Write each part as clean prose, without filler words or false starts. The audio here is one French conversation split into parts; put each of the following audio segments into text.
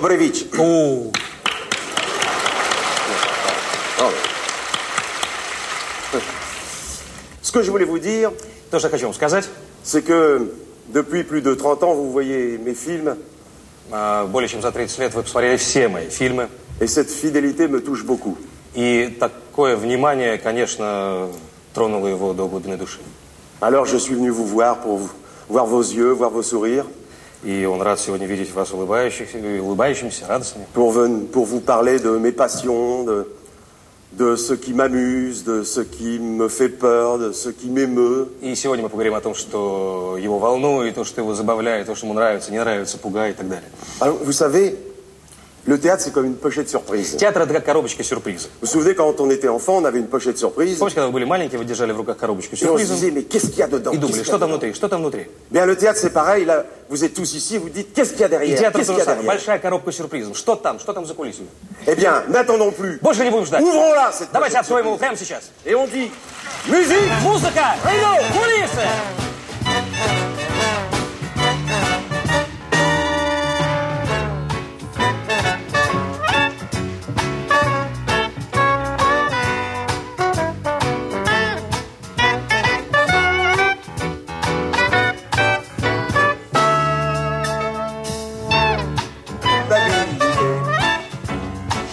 Добрович. Ce que je voulais vous dire, То, что я хочу вам сказать, c'est que depuis plus de 30 ans, vous voyez mes films, более чем за 30 лет вы посмотрели все мои фильмы. et cette fidélité me touche beaucoup. И такое внимание, конечно, тронуло его до глубины души. Alors je suis venu vous voir pour voir vos yeux, voir vos sourires, И он рад сегодня видеть вас улыбающимися, радостными. pour vous parler de mes passions, de ce qui m'amuse, de ce qui me fait peur, de ce qui m'émeut. И сегодня мы поговорим о том, что его волнует, то, что его забавляет, то, что ему нравится, не нравится, пугает и так далее. Alors, vous savez, le théâtre, c'est comme une pochette surprise. Театр – это как коробочка сюрприза. Vous vous souvenez, quand on était enfant, on avait une pochette surprise. Помните, когда вы были маленькие, вы держали в руках коробочку Et on se сюрприза disait, mais qu'est-ce qu'il y a dedans? и думали, Qu'est-ce qu'il y a что там dedans? внутри, что там внутри. Bien, le théâtre, c'est pareil. Là, vous êtes tous ici, vous dites, qu'est-ce qu'il y a И derrière? театр Qu'est-ce то qu'il y же a самое. derrière? Большая коробка сюрпризов. Что там за кулисами? Eh bien, n'attendons plus. Больше не будем ждать. Ouvrons-la, cette Давайте pochette откроем его surprise. прямо сейчас. Et on dit, musique! Музыка! Рейно! Кулисы!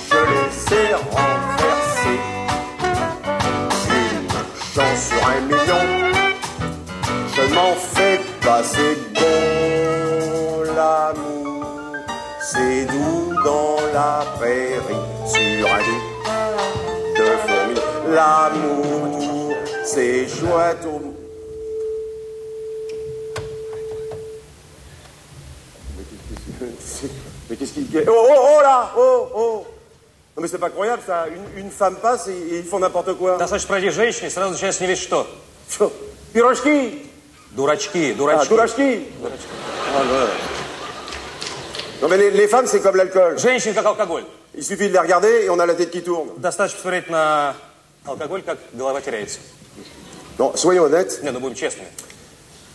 Je les ai renversés. Une chance sur 1 million. Je m'en fais pas, c'est bon l'amour. C'est doux dans la prairie, sur un lit de fourmis. L'amour, c'est chouette au... Mais qu'est-ce qu'il... Oh là! Oh! Non mais c'est pas croyable ça, une femme passe et ils font n'importe quoi. Достаточно пройти женщине, сразу начинается не весь что. Тьфу. Пирожки! Дурачки. Ah, дурачки! Ah, ouais. Non mais les femmes c'est comme l'alcool. Женщины как алкоголь. Il suffit de les regarder et on a la tête qui tourne. Достаточно посмотреть на алкоголь, как голова теряется. Non, soyons honnêtes, Не, ну будем честными.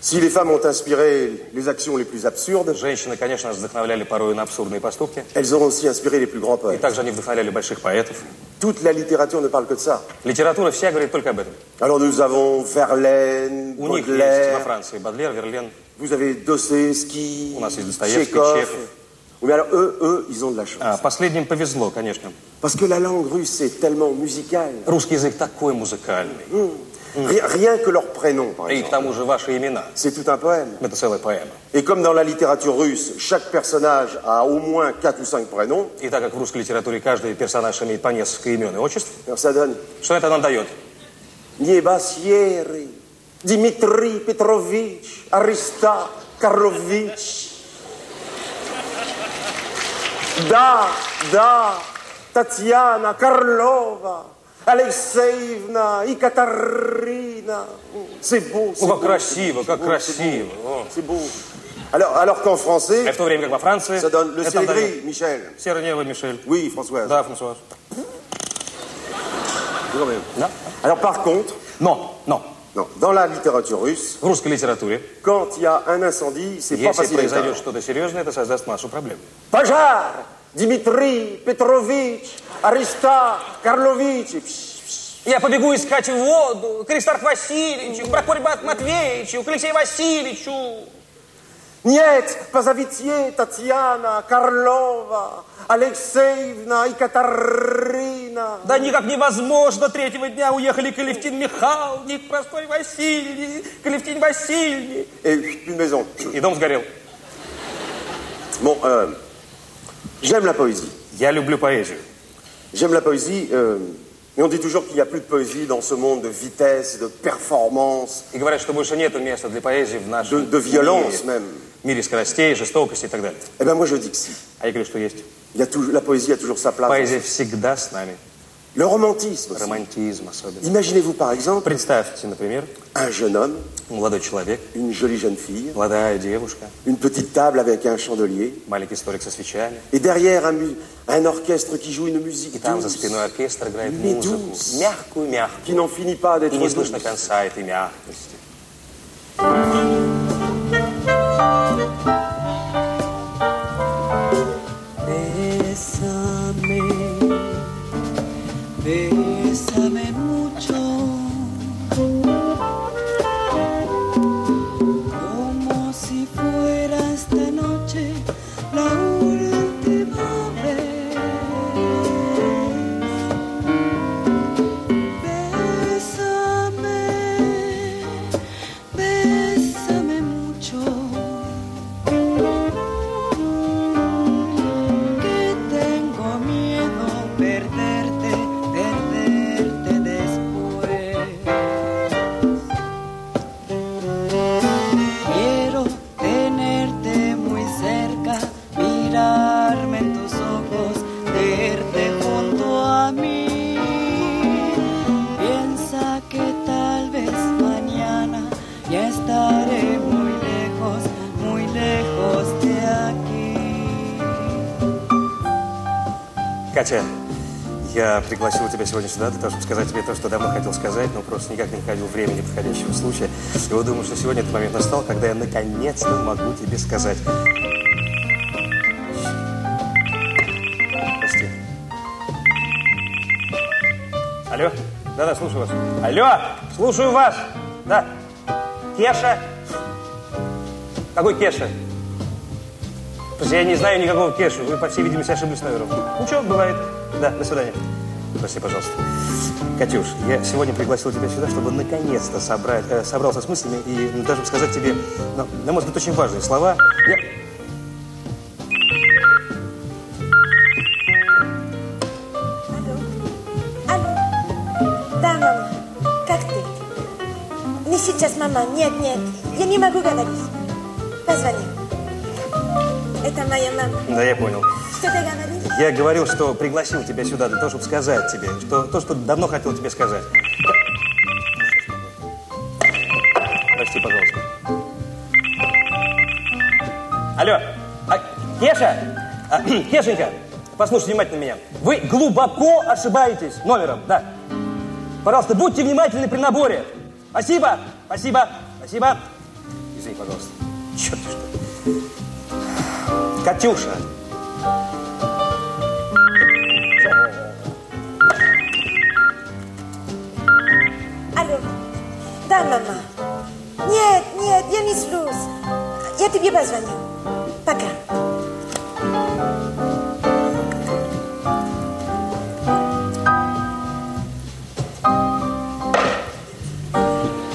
si les femmes ont inspiré les actions les plus absurdes, Женщины, конечно, нас вдохновляли порой на абсурдные поступки. elles ont aussi inspiré les plus grands И poètes. также они вдохновляли больших поэтов. Toute la littérature ne parle que de ça. Литература вся говорит только об этом. Alors nous avons Verlaine, У них есть во Baudelaire, Франции Бодлер, Верлен. vous avez Dostoïevski, У нас есть Достоевский, Tchekhov. Чехов. Oui, mais alors eux, ils ont de la chance. Последним повезло, конечно. Parce que la langue russe, c'est tellement musical. Русский язык такой музыкальный. Rien que leur prénom, par И к exemple. тому же ваши имена. C'est tout un poème. Это целая поэма. Et comme dans la littérature russe, chaque personnage a au moins 4 ou 5 prénoms, И так как в русской литературе каждый персонаж имеет по несколько имен и отчеств, alors ça donne что это нам дает? Niebasieri, Dmitri Petrovitch, Arista Karlovitch, Da, Tatiana Karlova, Alexeevna, Ekaterina. C'est beau, c'est О, beau. как красиво, как красиво. О. C'est beau. Alors qu'en français, И в то время как во Франции ça donne le это нам дает Célégris, Michel. Сернева Мишель. Oui, Françoise. Да, Франсуаз. Quand même. Да? Alors par contre, Но, non, dans la littérature russe, в русской литературе, quand il y a un incendie, c'est pas если facile à произойдет éteindre. что-то серьезное, это создаст массу проблем. Пожар! Дмитрий Петрович, Ариста Карлович. Я побегу искать воду к Аристарху Васильевичу, к Прокорию Матвеевичу, к Алексею Васильевичу. Нет, позовите Татьяна Карлова, Алексеевна и Катарина. Да никак невозможно. Третьего дня уехали к Алевтине Михайловне, к Прокорию Васильевне, к Алевтине Васильевне. Et une maison. И дом сгорел. Bon, j'aime la poésie. Я люблю поэзию. J'aime la poésie, et on dit toujours qu'il n'y a plus de poésie dans ce monde de vitesse, de performance, И говорят, что больше нет места для поэзии в нашем de violence мире, même. мире скоростей, жестокости и так далее. Eh bien moi je dis que si. А я говорю, что есть. La poésie a toujours sa place. Поэзия всегда с нами. Le romantisme aussi. Романтизм особенно. Imaginez-vous par exemple Представьте, например, un jeune homme, молодой человек, une jolie jeune fille, молодая девушка, une petite table avec un chandelier, маленький столик со свечами, et derrière un orchestre qui joue une и musique там за douce, спиной оркестр играет mais музыку, douce, мягкую-мягкую, qui n'en finit pas d'être и не douce. слышно конца этой мягкости. Bésame, bésame mucho, como si fuera esta noche la última vez. Bésame, bésame mucho. Катя, я пригласил тебя сегодня сюда для того, чтобы сказать тебе то, что давно хотел сказать, но просто никак не находил времени подходящего случая. И вот думаю, что сегодня этот момент настал, когда я наконец-то могу тебе сказать. Прости. Алло? Да-да, слушаю вас. Алло! Слушаю вас! Да. Кеша? Какой Кеша? Я не знаю никакого Кешу. Вы, по всей видимости, ошиблись номером. Ничего, бывает. Да, до свидания. Прости, пожалуйста. Катюш, я сегодня пригласил тебя сюда, чтобы наконец-то собрался с мыслями и даже сказать тебе, на мой взгляд, очень важные слова. Алло. Да, мама. Как ты? Не сейчас, мама. Нет. Я не могу говорить. Позвони. Это моя мама. Да, я понял. Что ты говоришь? Я говорил, что пригласил тебя сюда для того, чтобы сказать тебе, что давно хотел тебе сказать. Прости, пожалуйста. Алло, Кеша? Кешенька, послушайте внимательно меня. Вы глубоко ошибаетесь номером, да. Пожалуйста, будьте внимательны при наборе. Спасибо. Извини, пожалуйста. Черт, что ли. Катюша. Алло. Да, мама. Нет, я не слушаюсь. Я тебе позвоню. Пока.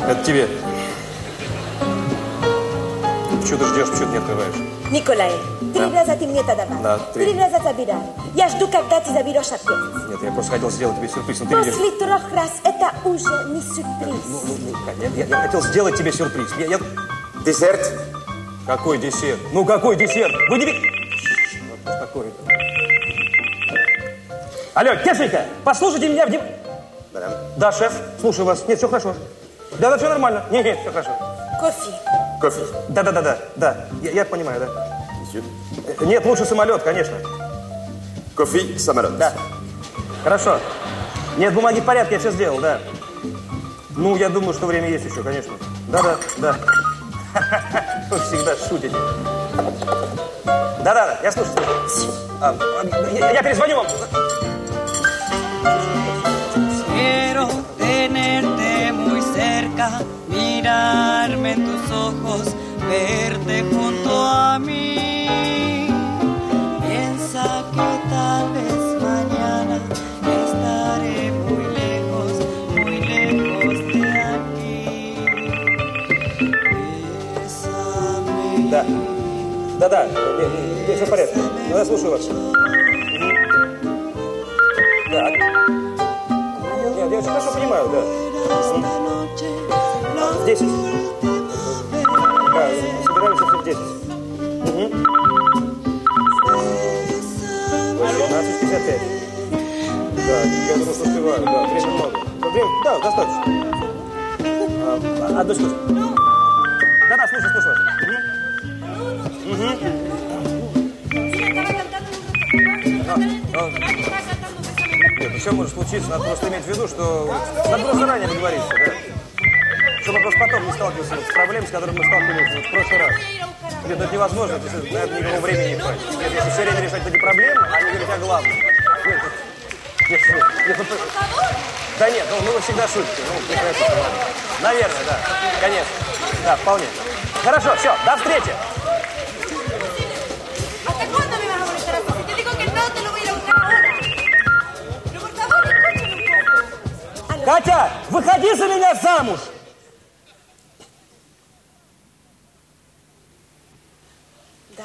Это тебе. Почему ты ждешь, почему ты не открываешь? Николай, 3 раза ты мне это давал. Да, 3. 3 раза забирал. Я жду, когда ты заберешь опять. Нет, я просто хотел сделать тебе сюрприз, но ты видишь... После 3 раз это уже не сюрприз. Я хотел сделать тебе сюрприз. Десерт? Какой десерт? Ну, какой десерт? Вы не... Что такое-то? Алло, Кешенька, послушайте меня внимательно. Да, шеф, слушаю вас. Нет, все хорошо. Да, все нормально. Нет, все хорошо. Кофе. Да. Я понимаю, да. Monsieur? Нет, лучше самолет, конечно. Кофе, самолет. Да. Хорошо. Нет, бумаги в порядке, я все сделал, да. Ну, я думаю, что время есть еще, конечно. Да. Вы всегда шутите. Да, я слушаю. Я перезвоню вам. Quiero tenerte muy cerca, mirarme en tus ojos, verte junto a mí. Piensa que tal vez mañana estaré muy lejos de aquí. Bésame. Да. Нет, все в порядке. Ну, я слушаю вас. Так. Нет, я очень хорошо понимаю, да. 10. Да, собираемся все в 10. 18:55. Да, я думаю, что успеваю. Да, время много. Да, достаточно. Одну секунду. Да, слушаю вас. Нет, еще может случиться, надо просто иметь в виду, что надо просто заранее договориться, да? Чтобы просто потом не сталкиваться с проблемой, с которой мы сталкивались в прошлый раз. Нет, это невозможно, на это никакого времени не хватит. Нет, если все время решать эти проблемы, они говорят о главном. Нет, да нет, ну вы всегда шутите. Ну, прекратите, ладно. Наверное, да, конечно. Да, вполне. Хорошо, все, до встречи. ¿Hasta cuándo me vas a molestar así? Si te digo que no, te lo voy a ir a buscar ahora. Pero por favor, escúchame un poco. Катя, выходи за меня замуж! Да.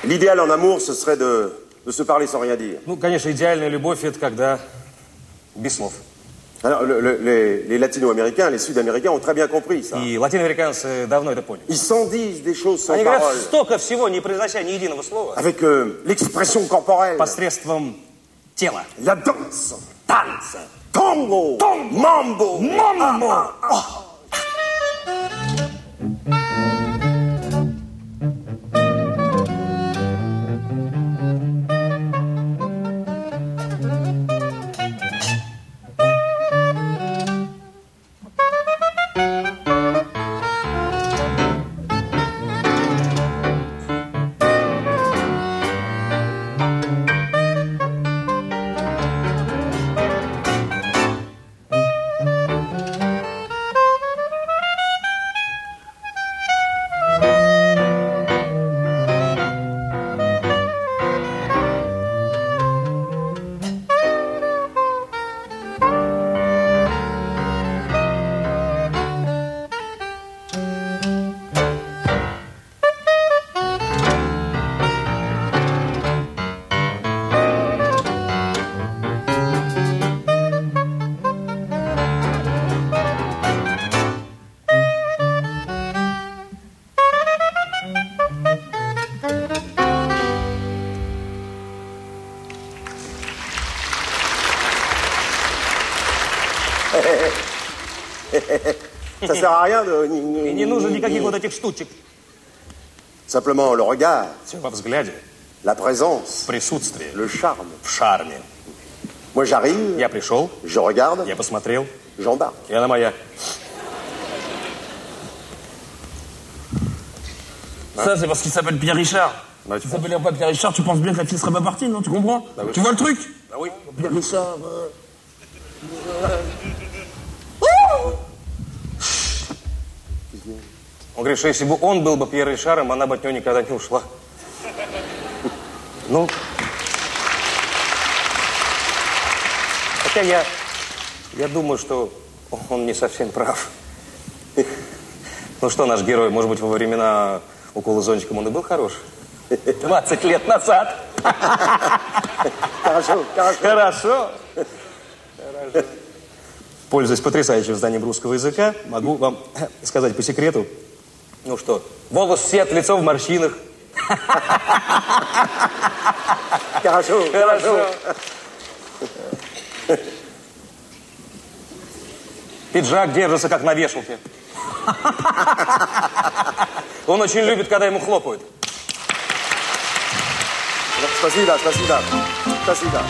L'idéal en amour, ce serait de se parler sans rien dire. Ну, конечно, идеальная любовь – это когда без слов. Alors, les latino-américains, les sud-américains ont très bien compris ça. И латиноамериканцы давно это поняли. Ils s'en disent des choses sans Они parole. говорят столько всего, не произнося ни единого слова. Avec l'expression corporelle. Посредством тела. La danse. Танца. Tango. Mambo. Маммо. Ça sert à rien de... И не нужно никаких вот этих штучек. Simplement le regard, Все во взгляде, la présence, в присутствии, le charme. в шарме. Moi j'arrive, Я пришел, je regarde, я посмотрел, j'embarque. и она моя. Ça, c'est parce qu'il s'appelle Pierre Richard. Bah, Tu s'appelais pas Pierre Richard, tu penses bien que la fille serait pas partie, non? Tu comprends? Bah oui. Tu vois le truc? Ah oui. Pierre Richard. Он говорит, что если бы он был бы Пьер Ришаром, она бы от него никогда не ушла. Ну, хотя я думаю, что он не совсем прав. Ну что наш герой, может быть, во времена укола зонтиком он и был хорош? 20 лет назад. Хорошо, хорошо. Хорошо. Пользуясь потрясающим знанием русского языка, могу вам сказать по секрету. Ну что, волос сет, лицо в морщинах. Хорошо, хорошо. Пиджак держится, как на вешалке. Он очень любит, когда ему хлопают. Спасибо, спасибо. Спасибо.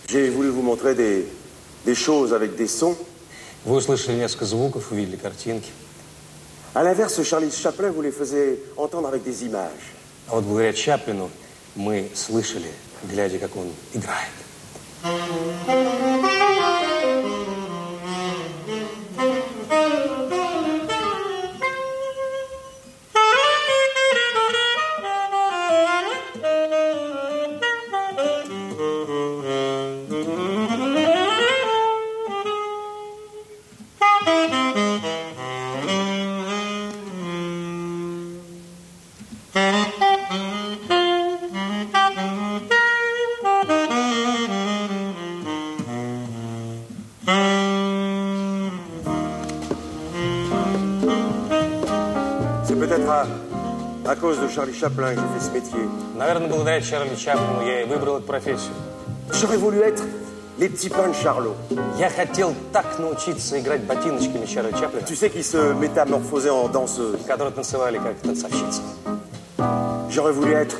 J'ai voulu vous montrer des choses avec des sons. Вы услышали несколько звуков, увидели картинки. À l'inverse, Charlie Chaplin vous les faisait entendre avec des images. А вот благодаря Чаплину мы слышали, глядя, как он играет. C'est peut-être à cause de Charlie Chaplin que j'ai fait ce métier. Наверное, благодаря Чарли Чаплину я и выбрал эту профессию. J'aurais voulu être les petits pains de Charlot. Я хотел так научиться играть ботиночками Чарли Чаплина, Tu sais, qui se métamorphosaient en danseuses. которые танцевали как танцовщицы. J'aurais voulu être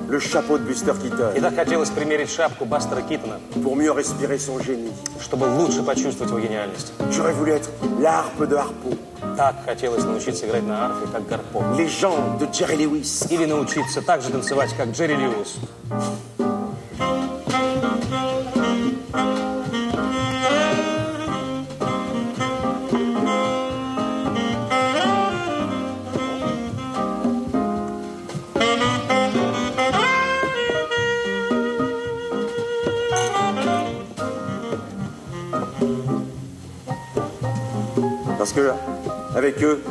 le chapeau de Buster И Keaton так хотелось примерить шапку Бастера Китона, pour mieux respirer son génie. чтобы лучше почувствовать его гениальность. J'aurais voulu être l'harpe de Harpo, Так хотелось научиться играть на арфе, как Гарпо. les jambes de Jerry Lewis. Или научиться так же танцевать, как Джерри Льюис. Parce que, avec eux,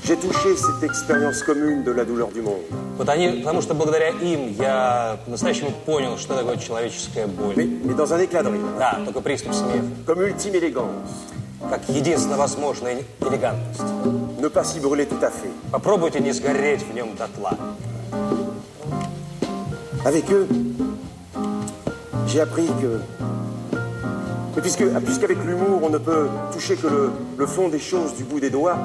j'ai touché cette expérience commune de la douleur du monde. Потому что благодаря им я по-настоящему понял, что такое человеческая боль. Mais dans un éclat de rire, Да, только приступ смеха. comme ultime élégance. Как единственно возможная элегантность. Ne pas s'y brûler tout à fait. Попробуйте не сгореть в нем дотла. Avec eux, j'ai appris que... Mais puisqu'avec l'humour, on ne peut toucher que le fond des choses du bout des doigts,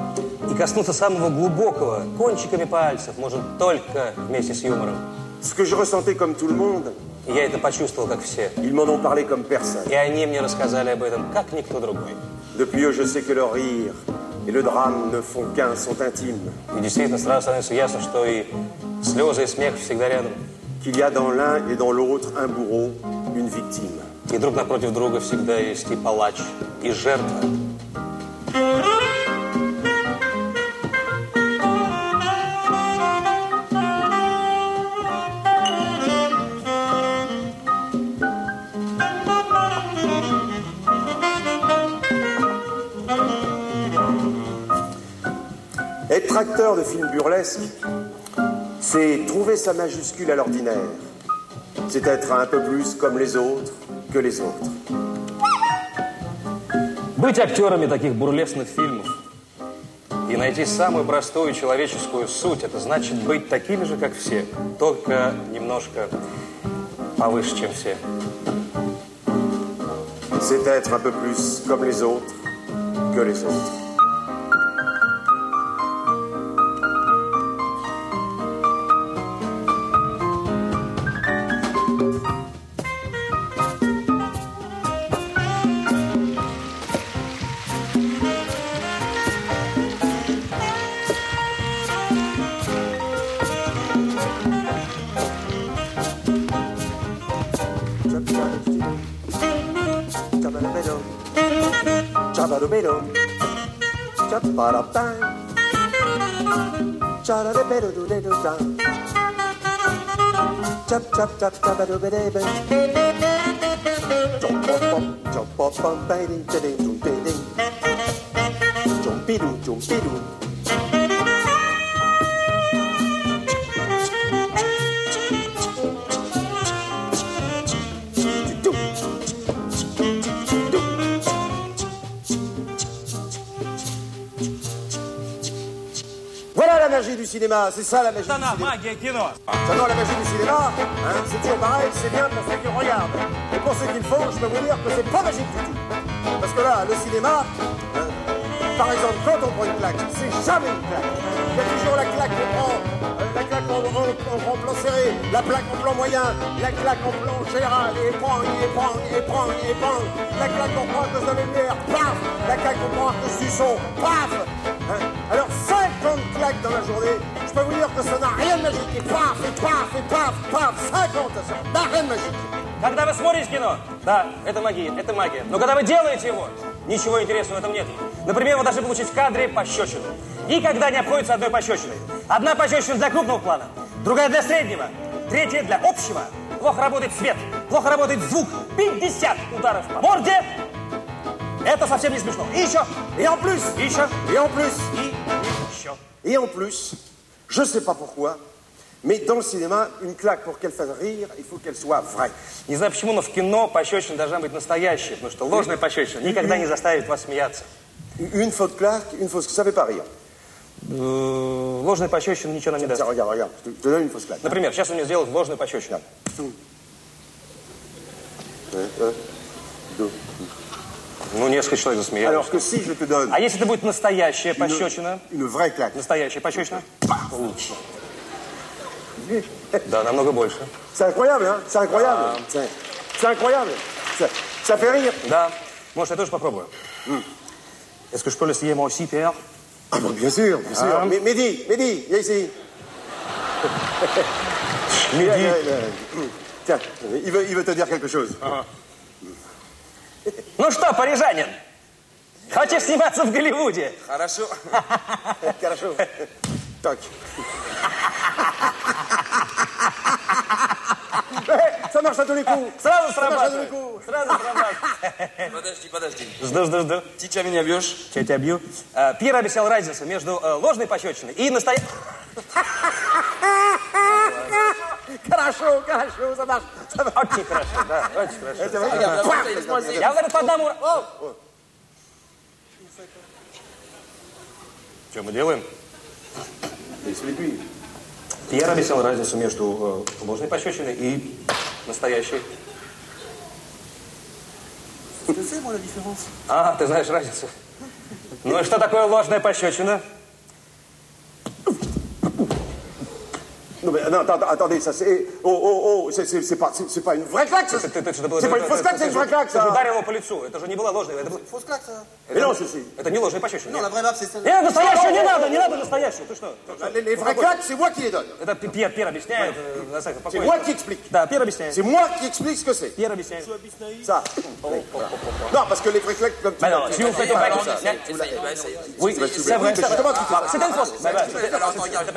И коснуться самого глубокого кончиками пальцев можно только вместе с юмором. ce que je ressentais comme tout le monde, И я это почувствовал, как все. ils m'en ont parlé comme personne. И они мне рассказали об этом, как никто другой. Depuis eux, je sais que leur rire et le drame ne font qu'un, sont intimes. И действительно сразу становится ясно, что и слезы, и смех всегда рядом. Qu'il y a dans l'un et dans l'autre un bourreau, une victime. И друг напротив друга всегда есть и палач, и жертва. détracteurs de films burlesques, c'est trouver sa majuscule à l'ordinaire. C'est être un peu plus comme les autres que les autres. Быть актерами таких бурлесных фильмов и найти самую простую человеческую суть, это значит быть такими же, как все, только немножко повыше, чем все. C'est être un peu plus comme les autres que les autres. Voilà la magie du cinéma, c'est ça la magie du cinéma. Магия кино. Maintenant, la magie du cinéma, hein, c'est toujours pareil, c'est bien pour ceux qui regardent. Et pour ceux qui le font, je peux vous dire que c'est pas magique du tout. Parce que là, le cinéma, hein, par exemple, quand on prend une claque, c'est jamais une claque. Il y a toujours la claque qu'on prend, la claque en plan serré, la plaque en plan moyen, la claque en plan général, et prend. La claque qu'on prend à cause de la lumière, paf. La claque qu'on prend à cause du son, paf. Hein. Alors 50 claques dans la journée, je peux vous dire que ça n'a rien de magique. Et paf, 50, ça n'a rien de magique. Когда вы смотрите кино, да, это магия. Но когда вы делаете его, ничего интересного в этом нет. Например, вы должны получить в кадре пощечину. Никогда не обходится одной пощечиной. Одна пощечина для крупного плана, другая для среднего, третья для общего. Плохо работает свет, плохо работает звук. 50 ударов по морде. Это совсем не смешно. И еще. Et en plus, И еще. et en plus, И еще. et en plus, je sais pas pourquoi, mais dans le cinéma, une claque, pour qu'elle fasse rire, il faut qu'elle soit vraie. Не знаю почему, но в кино пощечина должна быть настоящая, потому что ложная пощечина никогда не заставит вас смеяться. Une faute claque, une fausse, ça fait pas rire. Ложная пощечина ничего нам не даст. Tiens, regarde, je te donne une fausse claque. Например, сейчас он мне сделал ложную пощечину. Ну, несколько человек засмеялись. Alors que si je te donne А если это будет настоящая пощечина? une vraie claque, Настоящая пощечина? Да, намного больше. c'est incroyable, hein? C'est incroyable. C'est incroyable. Ça fait rire. Да. Может, я тоже попробую? Est-ce que je peux l'essayer moi aussi, Pierre? Ah bon, bien sûr, bien sûr. Ah. Mehdi, viens ici. Mehdi. Tiens, il veut te dire quelque chose. Ну что, парижанин, хочешь сниматься в Голливуде? Хорошо. Хорошо. Так. Ça marche à tous les coups. Сразу Ça marche à tous les срабатывает. coups. Сразу срабатывает. Подожди. Жду. Ты что меня бьешь? Я тебя бью. Пьер объяснял разницу между ложной пощечиной и настоящей. Хорошо, ça marche. Очень хорошо, да, очень хорошо. C'est vrai. Я ударил по одному. Что мы делаем? Пьер объяснял разницу между ложной пощечиной и настоящей. А, ты знаешь разницу. Ну и что такое ложная пощечина? Non, mais non, attendez, ça c'est. C'est pas une vraie claque, ça. C'est pas une fausse claque, c'est une vraie claque, Ты ça. ударил его по лицу. Это же не была ложная. Это была... Fausse claque, ça. Mais non, c'est. Это не ложная пощечина. Non, la vraie baffe, c'est celle. Нет, настоящую не надо настоящую. Ты что? Les vraies claques, c'est moi qui les donne. Это Пьер объясняет. C'est moi qui explique. Да, Пьер объясняет. C'est moi qui explique ce que c'est. Пьер объясняет. Ça. Non, parce que les vraies claques, comme tu Mais non, l'as si vous faites pas comme ça. Oui, c'est vrai. Justement, tu fais. C'était une fausse. Alors attends, regarde.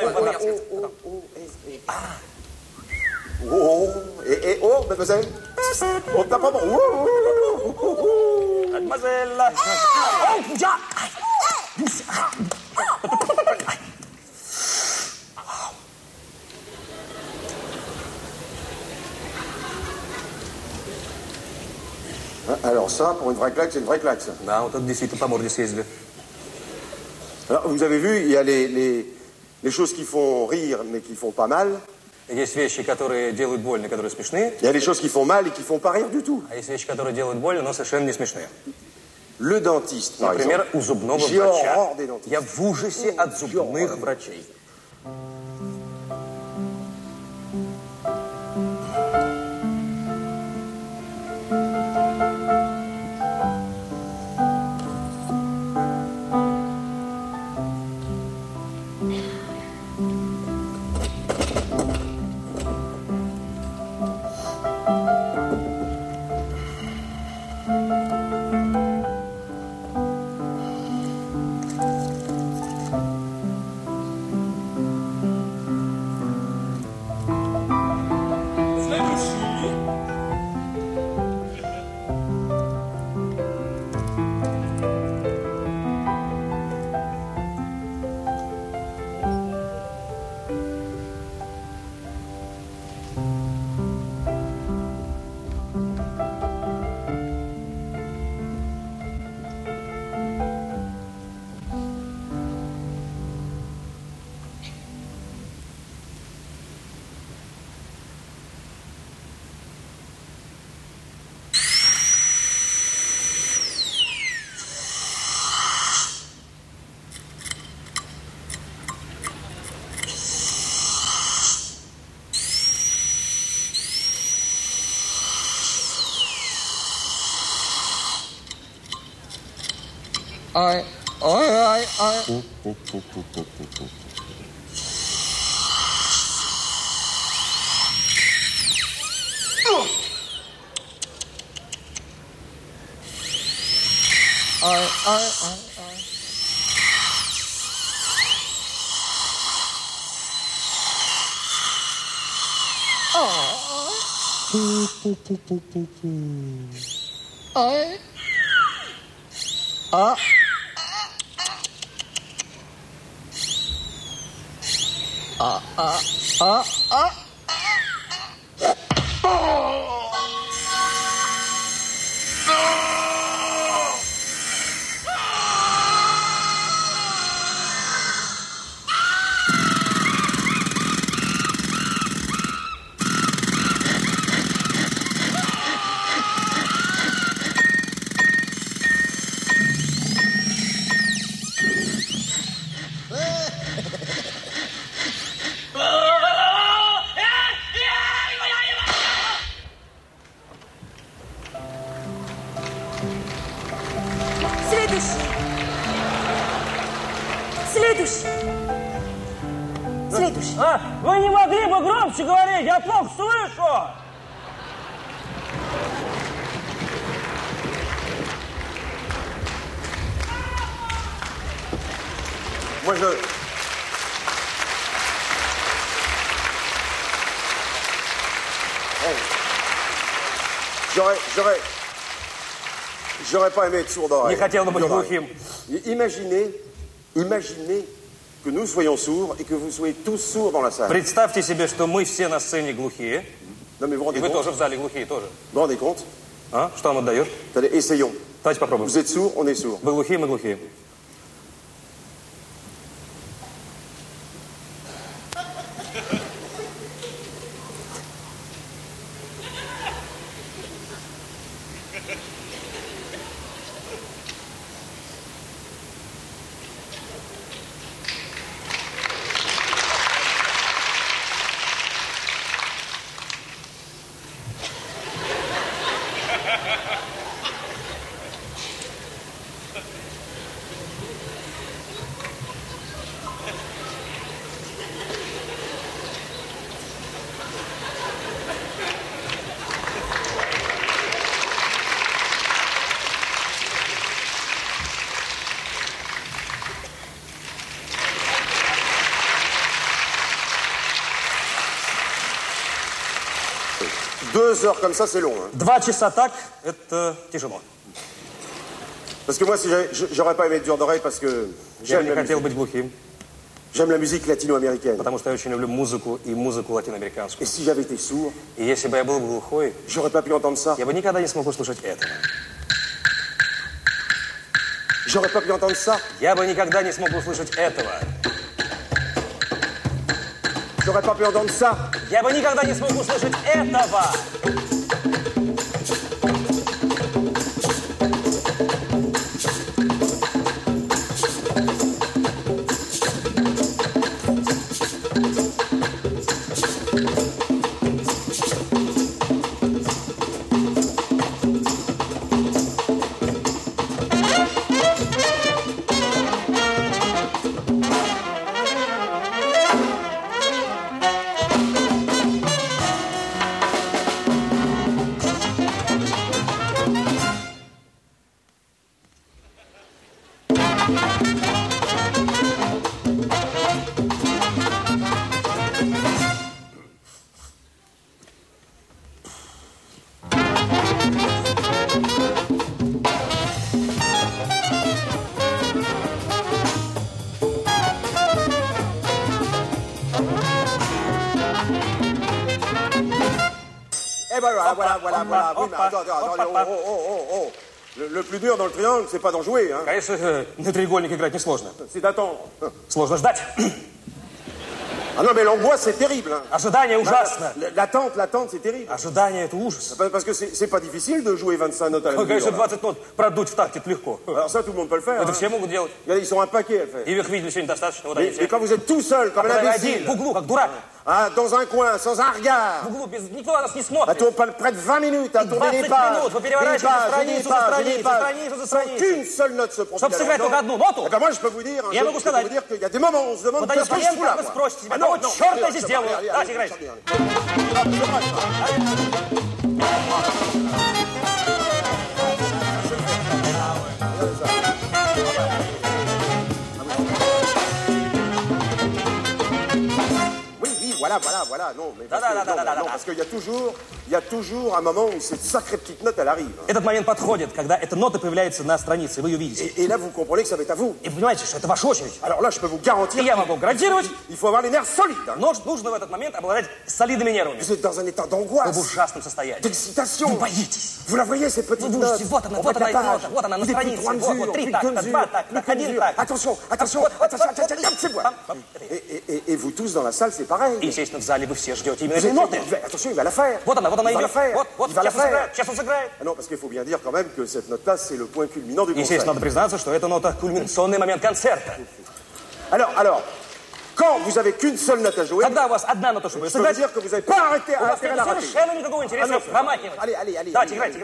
Oh, et oh, mademoiselle. Oh, t'as pas bon. Mademoiselle. Alors ça, pour une vraie claque, c'est une vraie claque, ça. Да, вот это действительно по морде съездили. Alors, vous avez vu, il y a les choses qui font rire, mais qui font pas mal. Есть вещи, которые делают больно, которые смешные. Il y a les choses qui font mal et qui font pas rire du tout. А есть вещи, которые делают больно, но совершенно не смешные. Le dentiste, par Например, exemple. у зубного J'ai врача. horreur des dentistes. Я в ужасе от зубных врачей. Ой, ой, ой, ой. Ой, ой, ой, ой. Ой. А. Следующий. А, вы не могли бы громче говорить, я плохо слышу. Moi, J'aurais pas aimé être sourd d'oreille. Не хотел бы быть глухим. Imaginez que nous soyons sourds et que vous soyez tous sourds dans la salle. Представьте себе, что мы все на сцене глухие, Non, mais vous и rendez вы compte? тоже в зале глухие тоже. Vous rendez compte? А? Что вам отдает? Allez, essayons. Давайте попробуем. Vous êtes sourds, on est sourds. Вы глухие, мы глухие. Deux heures comme ça, c'est long. Hein. 2 часа так, это тяжело. Parce que moi, si j'aurais pas aimé être dur d'oreille parce que Я j'aime не la хотел musique. быть глухим. J'aime la musique latino-américaine. Потому что я очень люблю музыку и музыку Et латиноамериканскую. si j'avais été sourd, И если бы я был глухой, j'aurais pas pu entendre ça. я бы никогда не смог услышать этого. J'aurais pas pu entendre ça. Я бы никогда не смог услышать этого. J'aurais pas pu entendre ça. Я бы никогда не смог услышать этого. Et voilà. Oui, mais attends. Oh. Le plus dur dans le triangle, c'est pas d'en jouer, hein. Конечно, на треугольник играть несложно. C'est d'attendre. Сложно ждать. Ah non, mais l'angoisse, c'est terrible, hein. Ожидание ужасно. L'attente, c'est terrible. Ожидание — это ужас. Parce que c'est pas difficile de jouer 25 notes à la Конечно, mesure. 20 нот продуть в такте — это легко. Alors ça, tout le monde peut le faire. Это Hein. все могут делать. Regardez, ils sont un paquet à le faire. И их видели сегодня достаточно. Вот они Mais все. quand vous êtes tout seul, comme un Когда вы один, imbécile, в углу, как дурак. hein, dans un coin, sans un regard, В углу, никто на нас не смотрит. près de 20 minutes à tourner 20 des pages, minutes, vous переворачиваете страницу за страницей, за страницей. qu'une seule note se profile. Чтобы сыграть только одну ноту, Eh ben moi, je peux vous dire, Я могу сказать. qu'il y a des moments où on se demande вот qu'est-ce один que je момент, fous là, как вы moi. спросите себя, Ah non, кого non, черта я allez, здесь allez, делаю? allez, Давайте allez, играть. allez, Oui, voilà, non, mais parce que- non, parce qu'il y a toujours un moment où cette sacrée petite note, elle arrive. Этот момент подходит, когда эта нота появляется на странице, вы ее видите. Et là, vous comprenez que ça va être à vous. И вы понимаете, что это ваша очередь. Alors là, je peux vous garantir, И я могу гарантировать, il faut avoir les nerfs solides. Hein. но нужно в этот момент обладать солидными нервами. Vous êtes dans un état Вы в d'angoisse, ужасном состоянии. d'excitation. Вы боитесь. Vous la voyez, cette petite Вы note видите, вот она, en вот bas de она, la page. нота, вот она на Plus de странице. trois Вот, mesures, три plus такта, deux mesures, два такта, plus один mesures. такт. Attention, c'est moi. Et vous tous dans la salle, c'est pareil. И, естественно, в зале вы все ждете именно Vous этой êtes- ноты. Attention, il va la faire. Вот она il va la идет. faire. Вот, il va la сейчас он faire. сыграет, сейчас он сыграет. Ah non, parce qu'il faut bien dire quand même que cette note-là, c'est le point culminant du concert. Естественно, надо признаться, что эта нота — кульминационный момент концерта. Alors, quand vous avez qu'une seule note à jouer, Когда у вас одна нота, чтобы je peux vous сыграть, dire que vous n'avez pas у вас intérêt à нет la rater. совершенно никакого интереса non, промахивать. Allez. Давайте, играйте.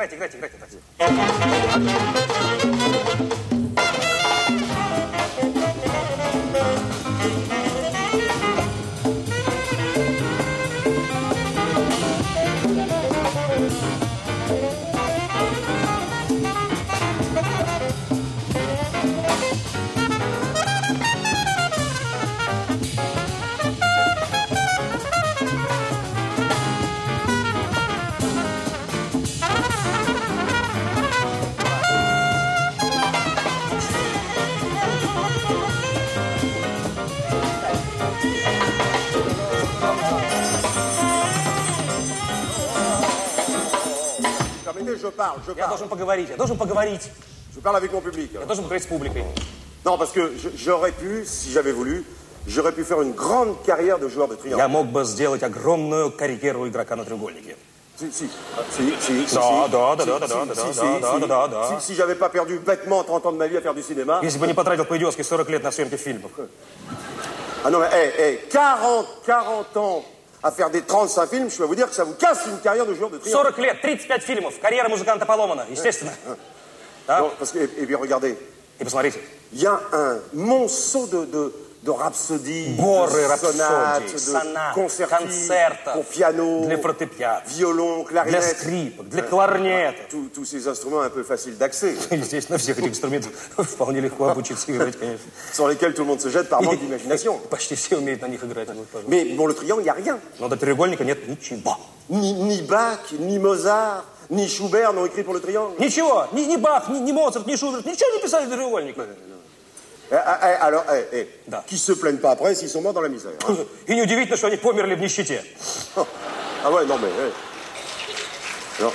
Permettez, je parle. Я должен поговорить. Je parle avec mon public. Я должен поговорить с публикой. Non, parce que j'aurais pu, si j'avais voulu, j'aurais pu faire une grande carrière de joueur de triangle. Я мог бы сделать огромную карьеру игрока на треугольнике. Si. Да. Si j'avais pas perdu bêtement 30 ans de ma vie à faire du cinéma. Если бы не потратил по-идиотски 40 лет на съемки фильмов. Ah non, mais 40 ans à faire des 35 films, je peux vous dire que ça vous casse une carrière de joueur de triangle. 40 лет, 35 фильмов, карьера музыканта поломана, естественно. Non, parce que, et bien regardez, И посмотрите, il y a un monceau de rhapsodies, горы de sonates, рапсодий, de сонат, concerti концертов pour piano, для фортепиано, violon, для clarinette, скрипок, для кларнета. tous ces instruments un peu faciles d'accès, Естественно, всех этих инструментов вполне легко обучиться играть, конечно. sur lesquels tout le monde se jette par manque d'imagination. Почти все умеют на них играть. Mais bon, le triangle, il n'y a rien. Но до треугольника нет ничего. Ni Bach, ni Mozart, ni Schubert n'ont écrit pour le triangle. Ничего, ни Бах, ни Моцарт, ни Шуберт, ничего не писали для треугольника. Alors, Да. qui se plaignent pas après s'ils sont morts dans la misère. Hein. И неудивительно, что они померли в нищете. Ah ouais, non mais... Non.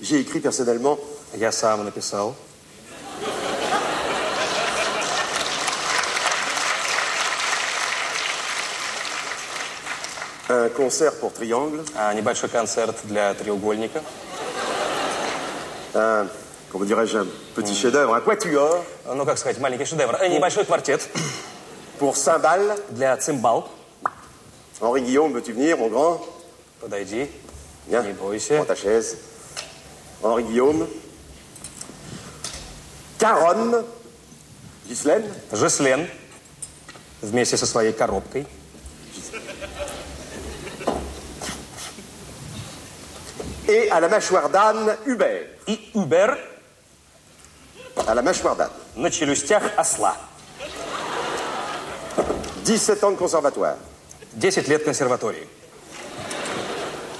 J'ai écrit personnellement Я сам написал. un concert pour triangle, Небольшой концерт для треугольника. comment dirais-je, un petit chef-d'œuvre, un quatuor Ну, как сказать, маленький шедевр. Небольшой квартет pour cymbales. для цимбал. Henri Guillaume, veux-tu venir, mon grand? Подойди. Viens, Не бойся. prends ta chaise. Henri Guillaume. Caronne. Ghislaine. Жеслен вместе со своей коробкой. Et à la mâchoire d'âne, Hubert. И Убер À la mâchoire d'âne. на челюстях осла. 17 ans de conservatoire. 10 лет консерватории.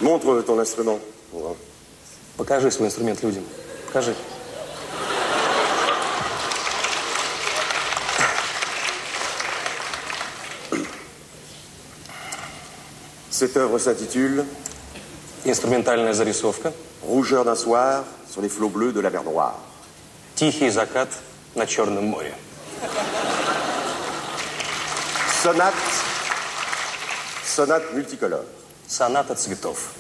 Montre ton instrument. mon grand. Покажи свой инструмент людям. Покажи. Cette œuvre s'intitule Инструментальная зарисовка. Rougeur d'un soir sur les flots bleus de la mer Noire. Тихий закат на Черном море. Sonate multicolore. Соната цветов.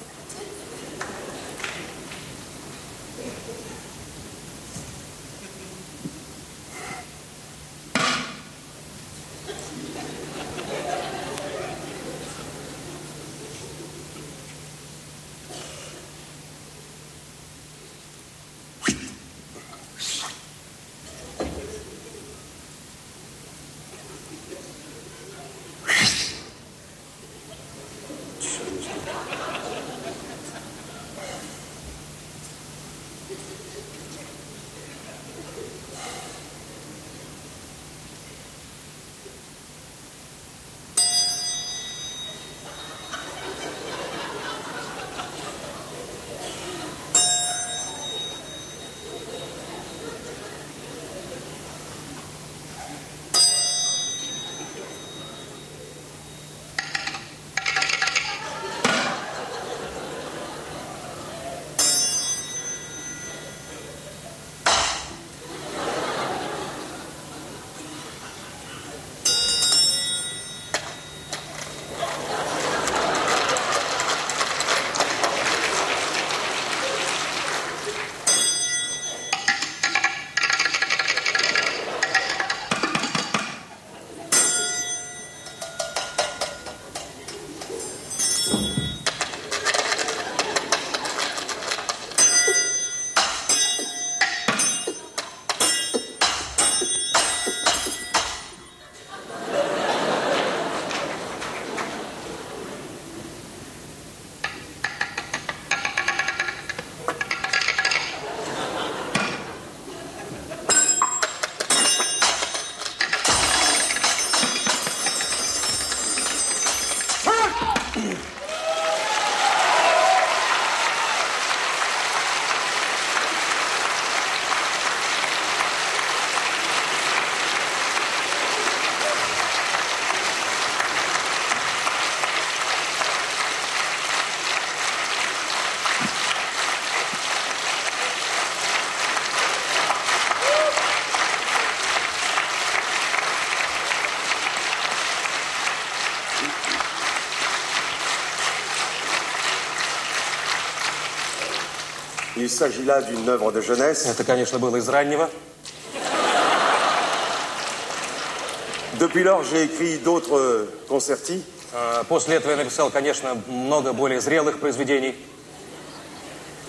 Il s'agit là d'une œuvre de jeunesse. Это, конечно, было из раннего. Depuis lors, j'ai écrit d'autres concertis, После этого я написал, конечно, много более зрелых произведений,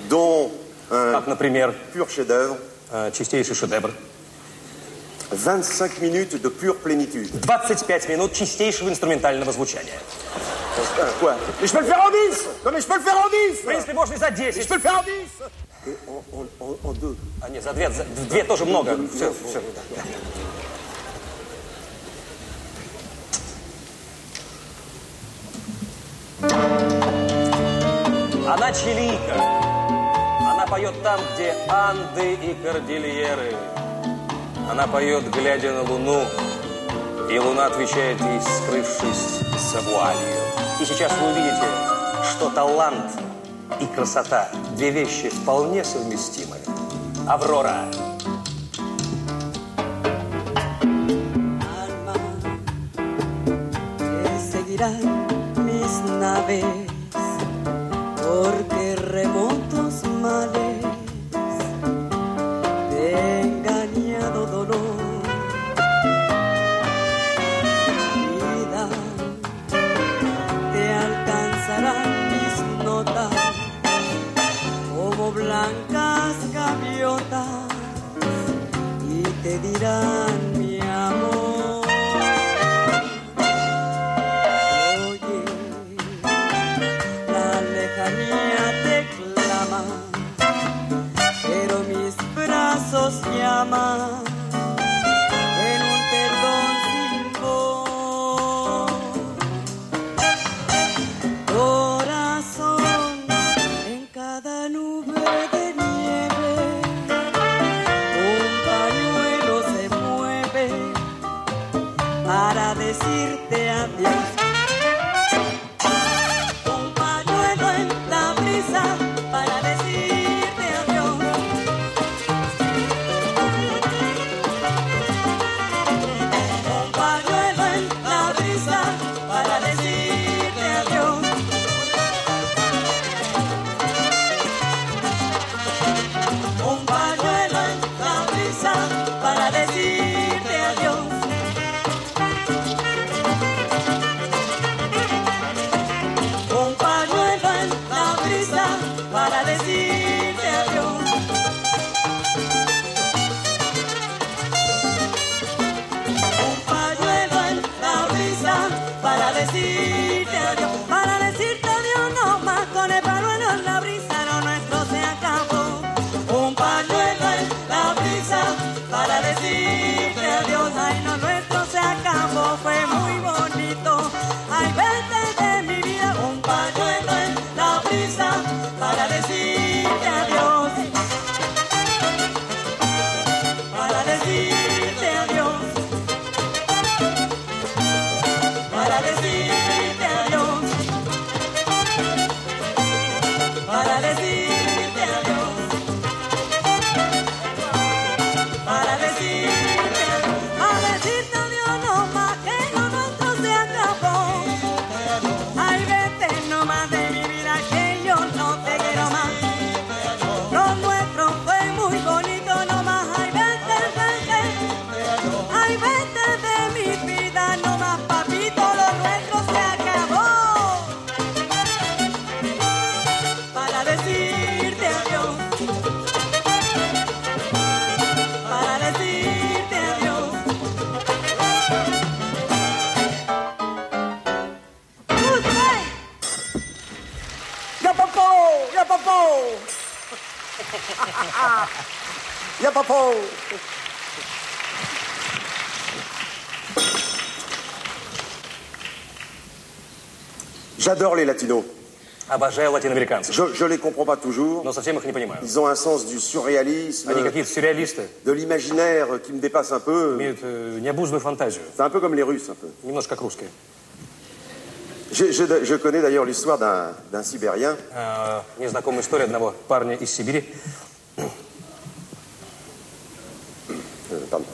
dont un как, например, pur chef-d'œuvre, чистейший шедевр. 25 minutes de pure plénitude. 25 минут чистейшего инструментального звучания. Quoi? Mais je peux le faire en 10! Non mais je peux le faire en 10! В принципе, можно и за 10. Je peux le faire en 10! Et en 2. А нет, за 2. За 2 тоже много. Все, все. Она чилийка. Она поет там, где Анды и Кордильеры. Она поет, глядя на Луну, и Луна отвечает ей, скрывшись за вуалью. И сейчас вы увидите, что талант и красота – две вещи вполне совместимы. Аврора. Mis naves, porque remotos males de engañado dolor, vida, te alcanzarán mis notas como blancas gaviotas y te dirán mi amor. Te clama, pero mis brazos llaman en un perdón sin voz. Corazón, en cada nube de nieve, un pañuelo se mueve para decirte adiós. Para decirte adiós. Un pañuelo en la brisa para decirte adiós. Un pañuelo en la brisa para decirte adiós. Un pañuelo en la brisa para decirte adiós. Un pañuelo en la brisa para decirte adiós. Para decirte adiós no más, con el pañuelo en la brisa lo nuestro se acabó. Un pañuelo en la brisa para decirte adiós. Ay, lo nuestro se acabó, fue muy bonito. Ay, vete de mi vida. Un pañuelo en la brisa para decirte adiós. Para decirte adiós. Para decirte adiós. Para decirte adiós. Para decirte adiós. Para decirte adiós no más, que lo nuestro se acabó. Ay, vete no más de mi vida, que yo no te quiero más. Lo nuestro fue muy bonito no más. Ay, vete, vete. Ay, vete de mi vida no más, papito, lo nuestro se acabó. Para decirte adiós. Para decirte adiós. Ya papó, ya papó. Ya papó. J'adore les latinos. Обожаю латиноамериканцев, Je les comprends pas toujours. но совсем их не понимаю. Ils ont un sens du surréalisme, Они какие-то сюрреалисты, de l'imaginaire qui me dépasse un peu. имеют необузданную фантазию, C'est un peu comme les Russes, un peu. немножко как русские. Je connais d'ailleurs l'histoire d'un Sibérien. Мне знакома история одного парня из Сибири. Pardon.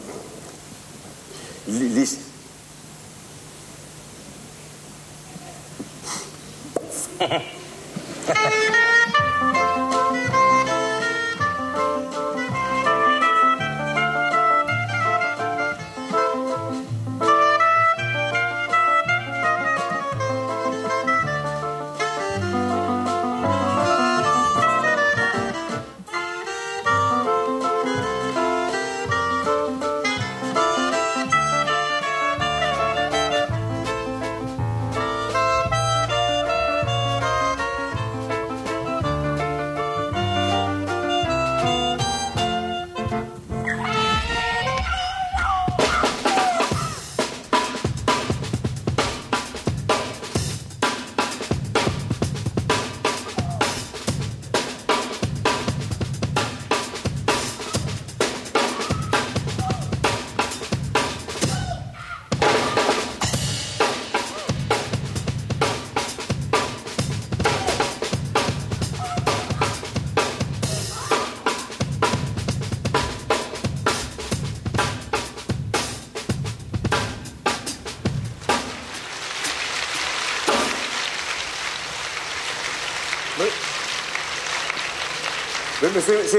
Mais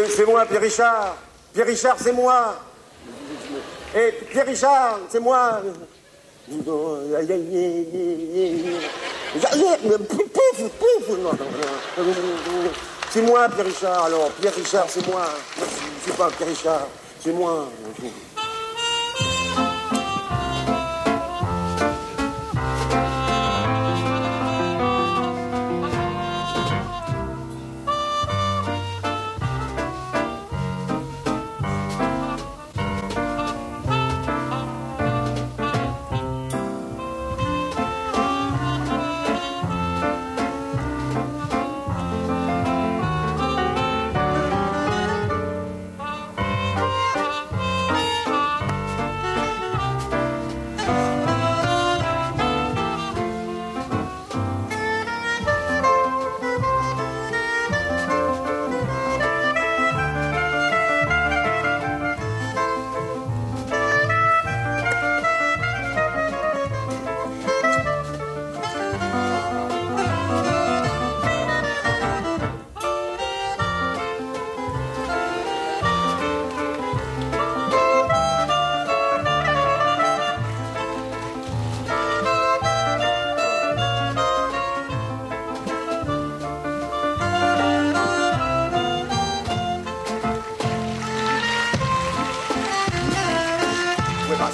c'est moi, Pierre Richard. Pierre Richard, c'est moi. Et Pierre Richard, c'est moi. C'est moi, Pierre Richard. Alors, Pierre Richard, c'est moi. C'est pas Pierre Richard, c'est moi.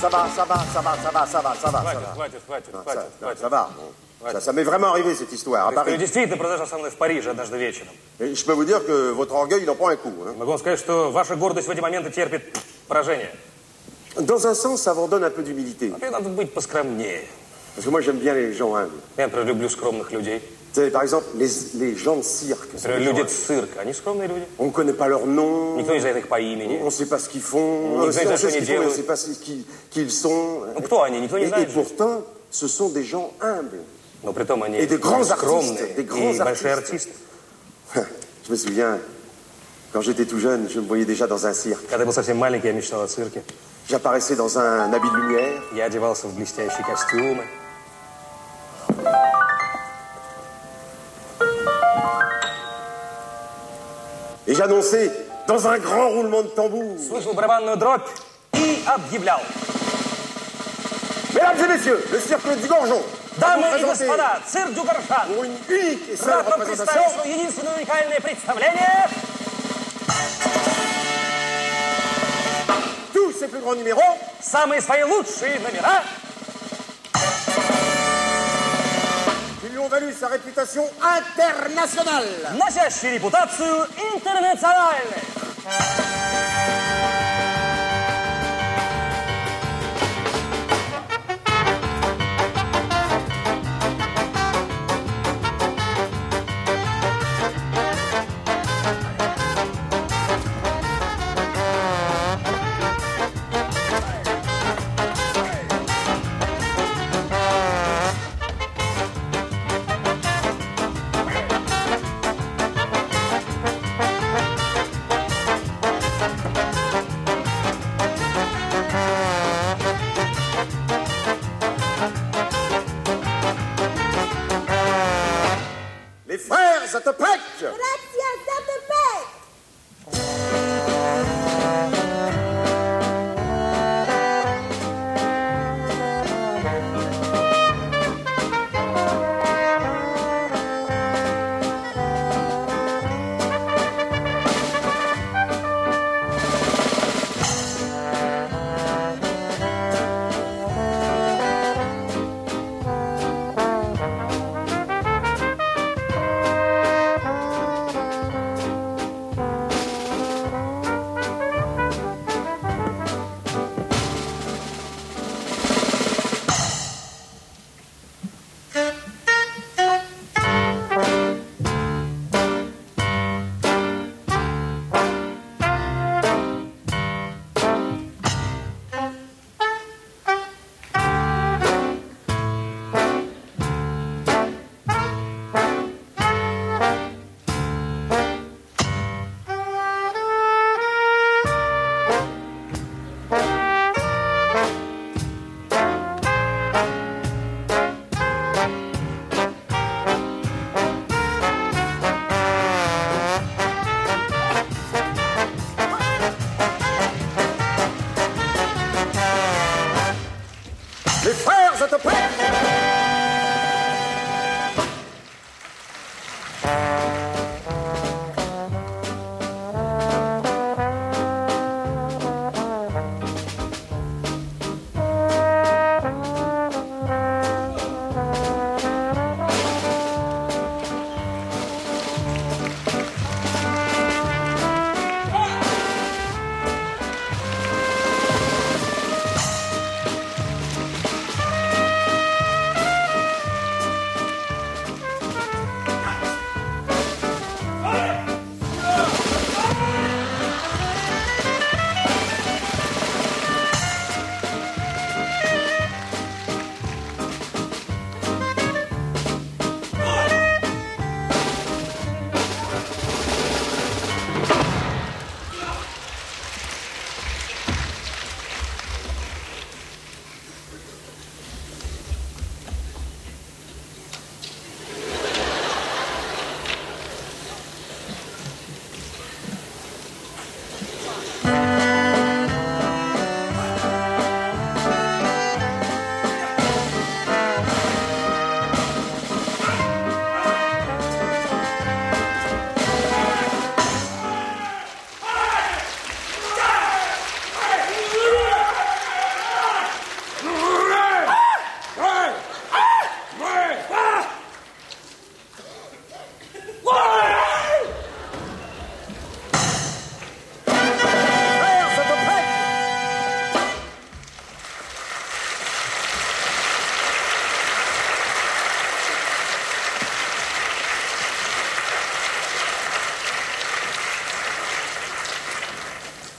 Ça va. Хватит. Ça va. Ça m'est vraiment arrivé, cette histoire, à Paris. Это действительно произошло со мной в Париже однажды вечером. Et je peux vous dire que votre orgueil, il en prend un coup. Hein. Могу вам сказать, что ваша гордость в эти моменты терпит поражение. Dans un sens, ça vous redonne un peu d'humilité. Вообще надо быть поскромнее. Parce que moi, j'aime bien les gens humbles. Я, например, люблю скромных людей. Vous savez, par exemple, les gens de cirque. Например, люди цирка, они скромные люди. On ne connaît pas leur nom. Никто не знает их по имени. On ne sait pas ce qu'ils font. Никто не знает, что On они ne делают. sait pas ce qu'ils sont. Ну, кто они? Никто не Et знает. pourtant, ce sont des gens humbles. Но при том они Et des grands скромные artistes, des grands и большие artistes. артисты. Je me souviens, quand j'étais tout jeune, je me voyais déjà dans un cirque. Когда я был совсем маленький, я мечтал о цирке. J'apparaissais dans un habit de lumière. Я одевался в блестящие костюмы. Et j'annonçais dans un grand roulement de tambour. Слышал барабанную дробь и объявлял. Mesdames et messieurs, le cirque du Gorgeon. Дамы и Présentez господа, цирк Дюгаршан. pour une unique et seule Рад вам représentation. представить свое единственное уникальное представление. Tous ses plus grands numéros. Самые свои лучшие номера, Qui lui ont valu sa réputation internationale. носящие репутацию интернациональной. Les frères Zatopek. Gracias, Zatopek.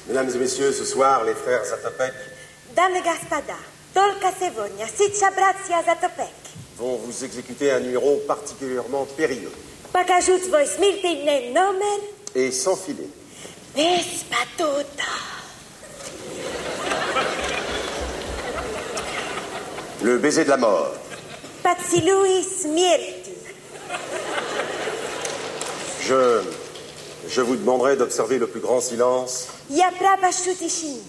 Mesdames et messieurs, ce soir, les frères Zatopek Dame et господа, только сегодня, сейчас братья Затопек vont vous exécuter un numéro particulièrement périlleux покажут свой смертельный номер et sans filet. без батута. Le baiser de la mort. Поцелуй смерти. Je vous demanderai d'observer le plus grand silence Я прошу тишину,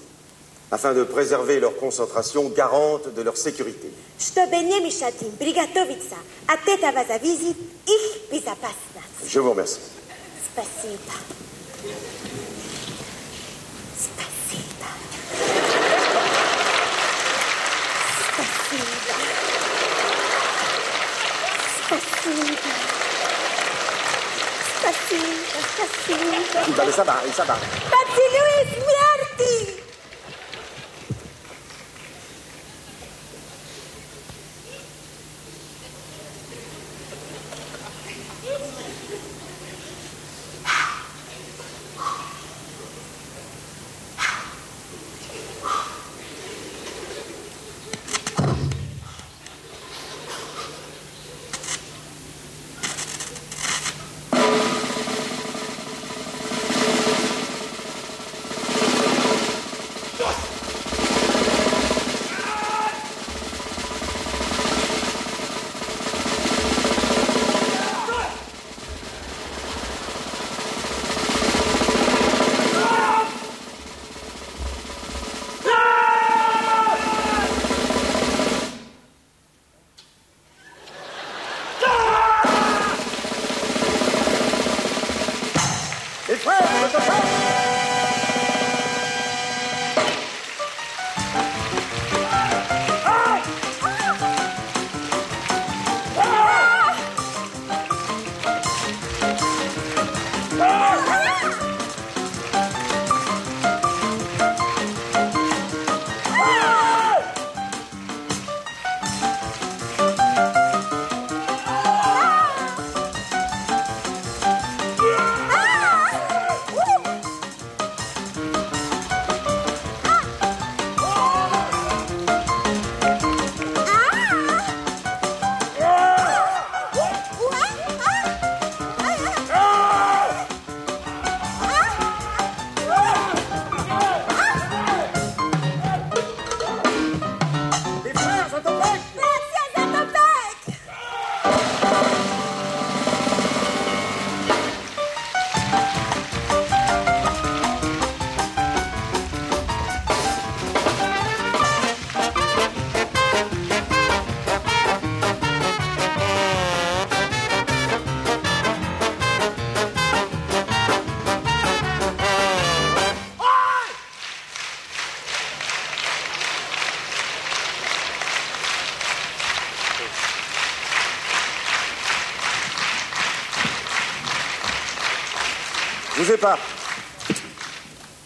afin de préserver leur concentration garante de leur sécurité. чтобы не мешать им приготовиться. От этого зависит их безопасность. Je vous remercie. Спасибо. Спасибо. Спасибо. Спасибо. Спасибо. Спасибо. Ça va. Поцелуй смерти!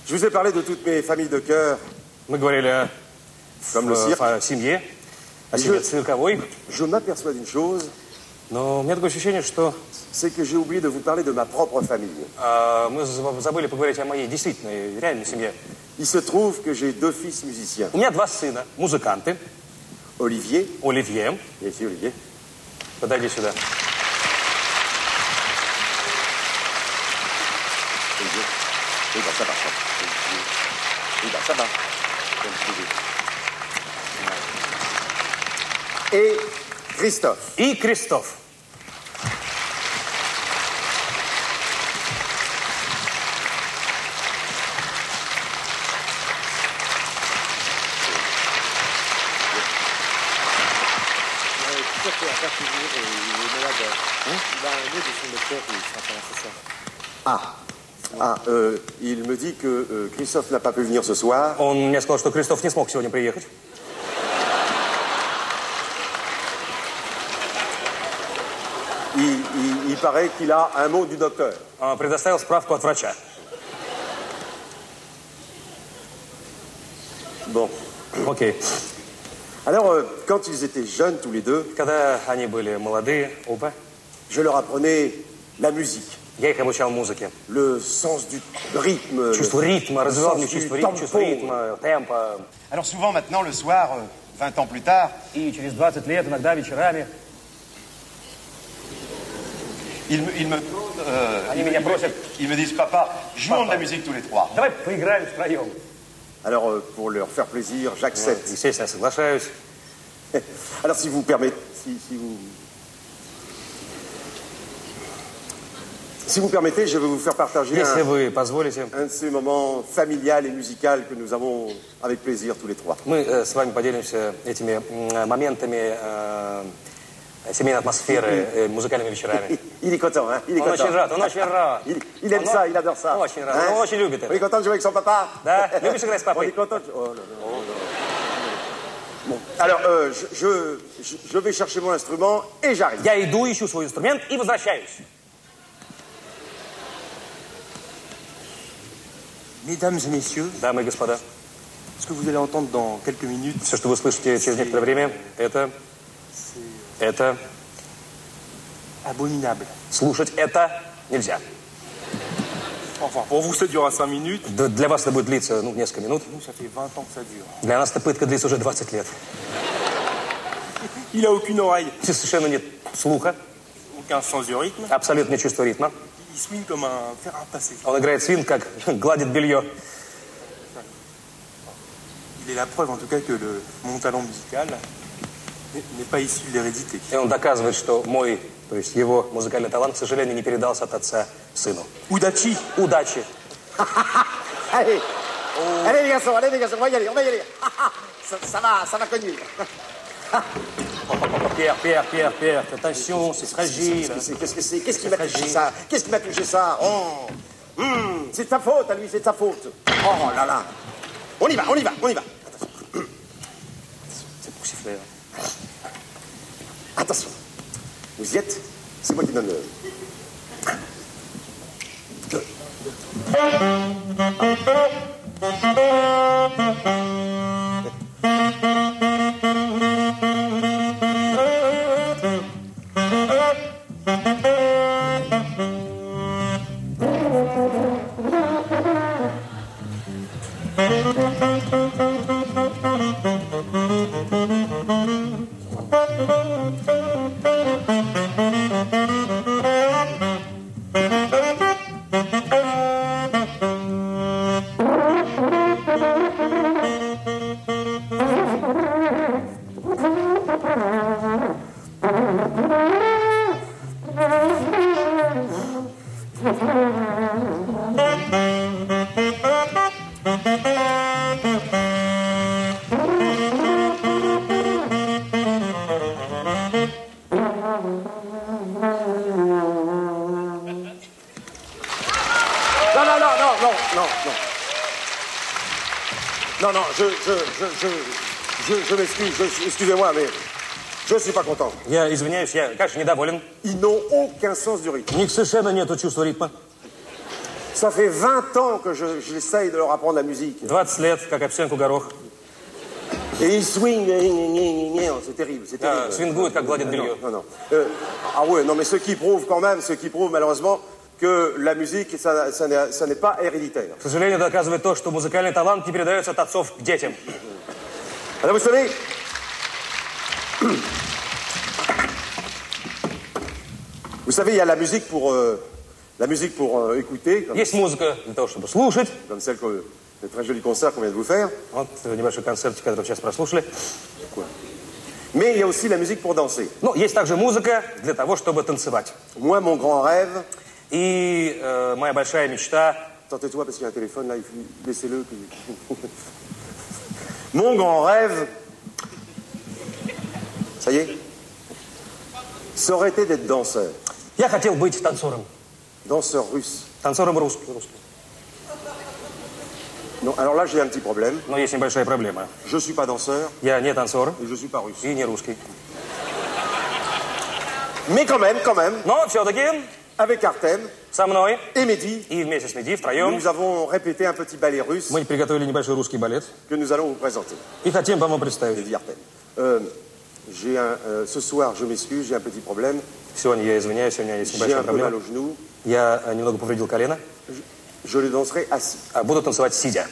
Je vous ai parlé de toutes mes familles de cœur. Мы говорили Comme le cirque. о семье, о семье цирковой. Je m'aperçois d'une chose, Но у меня такое ощущение, что c'est que j'ai oublié de vous parler de ma propre famille. мы забыли поговорить о моей действительной, реальной семье. Il se trouve que j'ai 2 fils musiciens. У меня 2 сына, музыканты. Olivier, Оливье, et ici Olivier, подойди сюда. Olivier. Oui, bah ça va. Oui, bah ça va. Et Christophe. И Кристоф. Il me dit que Christophe n'a pas pu venir ce soir. Он мне сказал, что Кристоф не смог сегодня приехать. Il paraît qu'il a un mot du docteur. Предоставил справку от врача. Bon. Окей. Alors, quand ils étaient jeunes tous les deux, Когда они были молодые, оба, je leur apprenais la musique. Я их обучал музыке. Le sens du rythme. Чувство ритма, le развивал sens мне du чувство ритма, темпа. Alors souvent maintenant, le soir, 20 ans plus tard, И через 20 лет, иногда вечерами, ils me ils me disent, papa, jouons de la musique tous les trois. давай поиграем втроем. Alors, pour leur faire plaisir, j'accepte. Естественно, я соглашаюсь. Alors, si vous permettez, si vous permettez, je vais vous faire partager Если вы позволите, un de ces moments familial et musical que nous avons avec plaisir tous les trois. мы с вами поделимся этими моментами семейной атмосферы, музыкальными вечерами. Il est content, hein? Il est Он content. очень рад, он очень рад. Il aime ça, il adore ça. Очень рад, Hein? он очень любит On est это. content de jouer avec son papa? Да? Любишь играть с On est папой? content de... Oh, non. Bon, alors, je vais chercher mon instrument et j'arrive. Я иду, ищу свой инструмент и возвращаюсь. Mesdames et messieurs, Дамы и господа, ce que vous allez entendre dans quelques minutes, все, что вы слышите через некоторое время, это abominable. слушать это нельзя. Enfin, pour vous, ça durera 5 minutes. Для вас это будет длиться несколько минут. Nous, ça fait 20 ans que ça dure. Для нас эта пытка длится уже 20 лет. Il a aucune oreille, Совершенно нет слуха, aucun sens du rythme. абсолютно нет чувства ритма. Il swing comme un fer à repasser. Он играет свинг, как гладит белье. Il est la preuve, en tout cas, que mon talent musical n'est pas issu de l'hérédité. И он доказывает, что мой, то есть его музыкальный талант, к сожалению, не передался от отца сыну. Udachi, Удачи! Allez, allez les garçons, on va y aller. ça va cogner. Pierre, attention, c'est fragile. Qu'est-ce que c'est? Qu'est-ce qui m'a touché ça? Qu'est-ce qui m'a touché ça? Oh, c'est de sa faute à lui, c'est de sa faute. Oh là là. On y va. Attention. C'est pour siffler. Attention. Vous y êtes? C'est moi qui donne le... Non, je m'excuse, excusez-moi, mais je suis pas content. Я извиняюсь, я, конечно, недоволен. Ils n'ont aucun sens du rythme. У них совершенно нету чувства ритма. Ça fait 20 ans que j'essaye de leur apprendre la musique. 20 лет, как овсянку горох. Et ils swingent, c'est terrible, c'est terrible. Свингуют, как гладит белье. Non. Ah ouais, non, mais ce qui prouve malheureusement que la musique, ça n'est pas héréditaire. К сожалению, это доказывает то, что музыкальный талант не передается от отцов к детям. Alors vous savez, il y a la musique pour écouter, Есть музыка для того, чтобы слушать. comme le très joli concert qu'on vient de vous faire. Вот небольшой концерт, который вы сейчас прослушали. Mais il y a aussi la musique pour danser. Но есть также музыка для того, чтобы танцевать. Moi, mon grand rêve... И моя большая мечта... Attendez-toi, parce qu'il y a un téléphone, là, laissez-le. Mon grand rêve... Ça y est? Ça aurait été d'être danseur. Я хотел быть танцором. Danseur russe. Танцором русским. Non, alors là, j'ai un petit problème. Но есть небольшая проблема. Je suis pas danseur. Я не танцор. Et je suis pas russe. И не русский. Mais quand même... Но все-таки... Avec Artem Со мной et Mehdi, и вместе с Меди втроем nous avons répété un petit ballet russe мы приготовили небольшой русский балет que nous allons vous présenter. и хотим вам представить. Mehdi, Artem. Ce soir, je m'excuse, j'ai un petit problème. Сегодня я извиняюсь, у меня есть J'ai небольшая un peu mal проблема. au genou. Я немного повредил колено. Je le danserai assis. Буду танцевать сидя.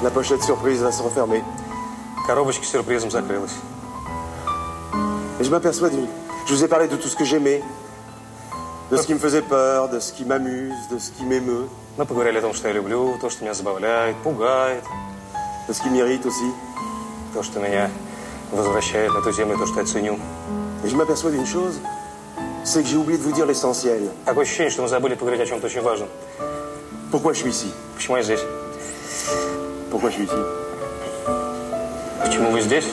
La pochette surprise va se refermer. Коробочка с сюрпризом закрылась. Et je m'aperçois d'une... Je vous ai parlé de tout ce que j'aimais. De ce qui me faisait peur, de ce qui m'amuse, de ce qui m'émeut. Мы поговорили о том, что я люблю, то, что меня забавляет, пугает. De ce qui m'irrite aussi. То, что меня возвращает на эту землю, то, что я ценю. Et je m'aperçois d'une chose, c'est que j'ai oublié de vous dire l'essentiel. Такое ощущение, что мы забыли поговорить о чем-то очень важном. Pourquoi je suis ici? Почему я здесь? Pourquoi je suis ici? Почему вы здесь?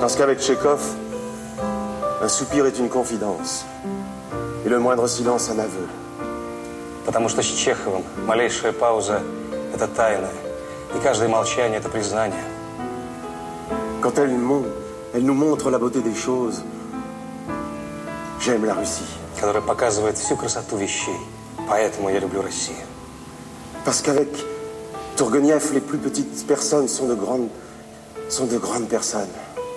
Parce qu'avec Tchekhov, un soupir est une confidence. Et le moindre silence un aveu. Потому что с Чеховым малейшая пауза – это тайна. И каждое молчание – это признание. Quand elle nous montre la beauté des choses, j'aime la Russie. Которая показывает всю красоту вещей. Поэтому я люблю Россию. Parce qu'avec Tourguenieff, les plus petites personnes sont de grandes personnes.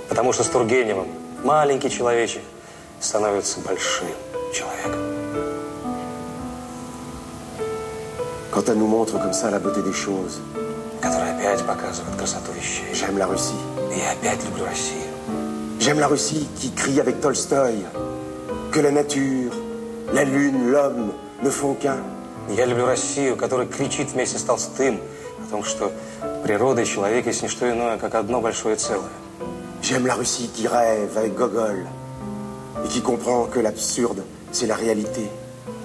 Потому что с Тургеневым маленький человечек становится большим человеком. Quand elle nous montre comme ça la beauté des choses, Которая опять показывает красоту вещей. j'aime la Russie. И я опять люблю Россию. J'aime la Russie qui crie avec Tolstoï que la nature, la lune, l'homme ne font qu'un. Я люблю Россию, которая кричит вместе с Толстым о том, что природа и человек есть не что иное, как одно большое целое. J'aime la Russie qui rêve avec Gogol et qui comprend que l'absurde, c'est la réalité.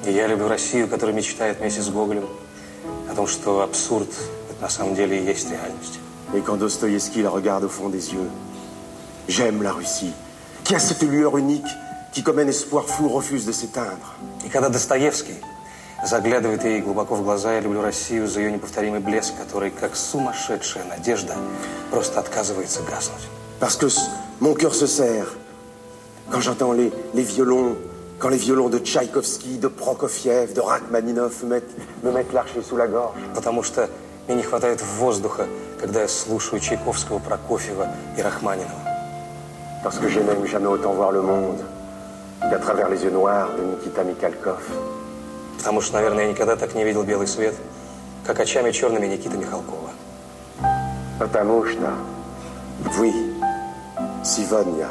И я люблю Россию, которая мечтает вместе с Гоголем о том, что абсурд – это на самом деле и есть реальность. Et quand Dostoïevski la regarde au fond des yeux, j'aime la Russie, qui a cette lueur unique qui, comme un espoir fou, refuse de s'éteindre. И когда Достоевский заглядывает ей глубоко в глаза, я люблю Россию за ее неповторимый блеск, который, как сумасшедшая надежда, просто отказывается гаснуть. Parce que mon cœur se serre quand j'entends les violons, quand les violons de Tchaïkovski, de Prokofiev, de Rachmaninov me mettent l'archer sous la gorge. Потому что мне не хватает воздуха, когда я слушаю Чайковского, Прокофьева и Рахманинова. Parce que je n'aime jamais autant voir le monde qu'à travers les yeux noirs de Nikita Mikhalkov. Потому что, наверное, я никогда так не видел белый свет, как очами черными Никиты Михалкова. Потому что вы, сегодня,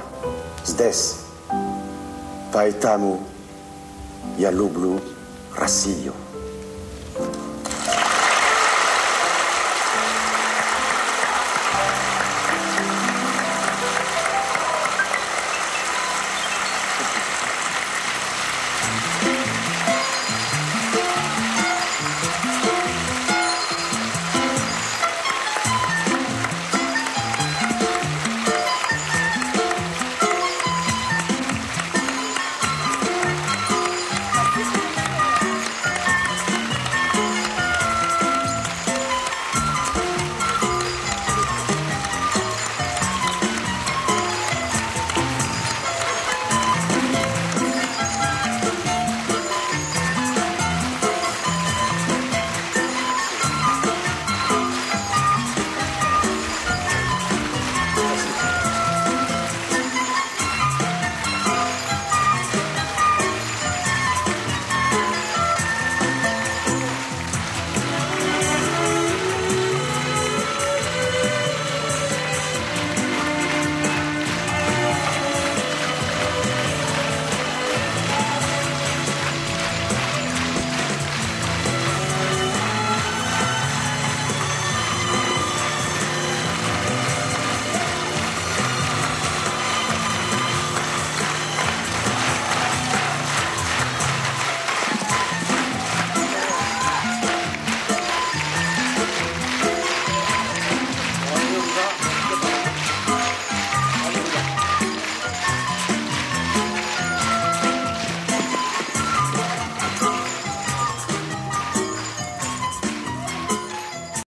здесь, поэтому я люблю Россию.